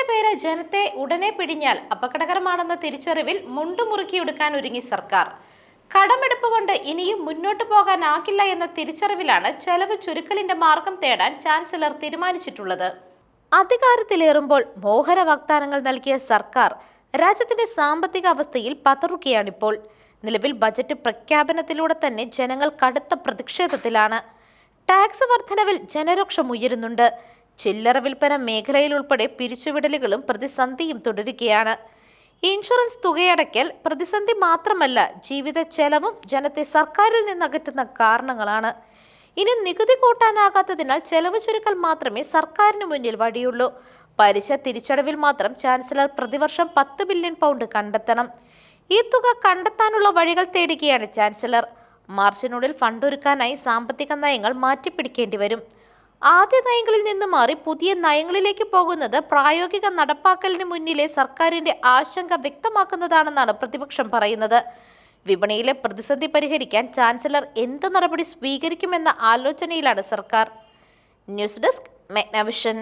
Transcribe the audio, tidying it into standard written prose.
പേര് ജനത്തെ ഉടനെ പിടിഞ്ഞാൽ അപകടകരമാണെന്ന തിരിച്ചറിവിൽ മുണ്ടുമുറുക്കിയെടുക്കാൻ ഒരുങ്ങി സർക്കാർ. കടമെടുപ്പ് കൊണ്ട് ഇനിയും മുന്നോട്ടു പോകാനാകില്ല എന്ന തിരിച്ചറിവിലാണ് ചെലവ് ചുരുക്കലിന്റെ മാർഗം തേടാൻ ചാൻസലർ തീരുമാനിച്ചിട്ടുള്ളത്. അധികാരത്തിലേറുമ്പോൾ മോഹന വാഗ്ദാനങ്ങൾ നൽകിയ സർക്കാർ രാജ്യത്തിന്റെ സാമ്പത്തിക അവസ്ഥയിൽ പതറുകയാണിപ്പോൾ. നിലവിൽ ബജറ്റ് പ്രഖ്യാപനത്തിലൂടെ തന്നെ ജനങ്ങൾ കടുത്ത പ്രതിഷേധത്തിലാണ്. ടാക്സ് വർധനവിൽ ജനരോക്ഷം ഉയരുന്നുണ്ട്. ചില്ലറ വിൽപ്പന മേഖലയിൽ ഉൾപ്പെടെ പിരിച്ചുവിടലുകളും പ്രതിസന്ധിയും തുടരുകയാണ്. ഇൻഷുറൻസ് തുകയടയ്ക്കൽ പ്രതിസന്ധി മാത്രമല്ല, ജീവിത ചെലവും ജനത്തെ സർക്കാരിൽ നിന്നകറ്റുന്ന കാരണങ്ങളാണ്. ഇനി നികുതി കൂട്ടാനാകാത്തതിനാൽ ചെലവ് ചുരുക്കൽ മാത്രമേ സർക്കാരിന് മുന്നിൽ വഴിയുള്ളൂ. പലിശ തിരിച്ചടവിൽ മാത്രം ചാൻസലർ പ്രതിവർഷം 10 ബില്യൺ പൗണ്ട് കണ്ടെത്തണം. ഈ തുക കണ്ടെത്താനുള്ള വഴികൾ തേടുകയാണ് ചാൻസലർ. മാർച്ചിനുള്ളിൽ ഫണ്ടൊരുക്കാനായി സാമ്പത്തിക നയങ്ങൾ മാറ്റിപ്പിടിക്കേണ്ടി വരും. ആദ്യ നയങ്ങളിൽ നിന്ന് മാറി പുതിയ നയങ്ങളിലേക്ക് പോകുന്നത് പ്രായോഗിക നടപ്പാക്കലിന് മുന്നിലെ സർക്കാരിന്റെ ആശങ്ക വ്യക്തമാക്കുന്നതാണെന്നാണ് പ്രതിപക്ഷം പറയുന്നത്. വിപണിയിലെ പ്രതിസന്ധി പരിഹരിക്കാൻ ചാൻസലർ എന്ത് നടപടി സ്വീകരിക്കുമെന്ന ആലോചനയിലാണ് സർക്കാർ. News desk, മെഗ്നവിഷൻ.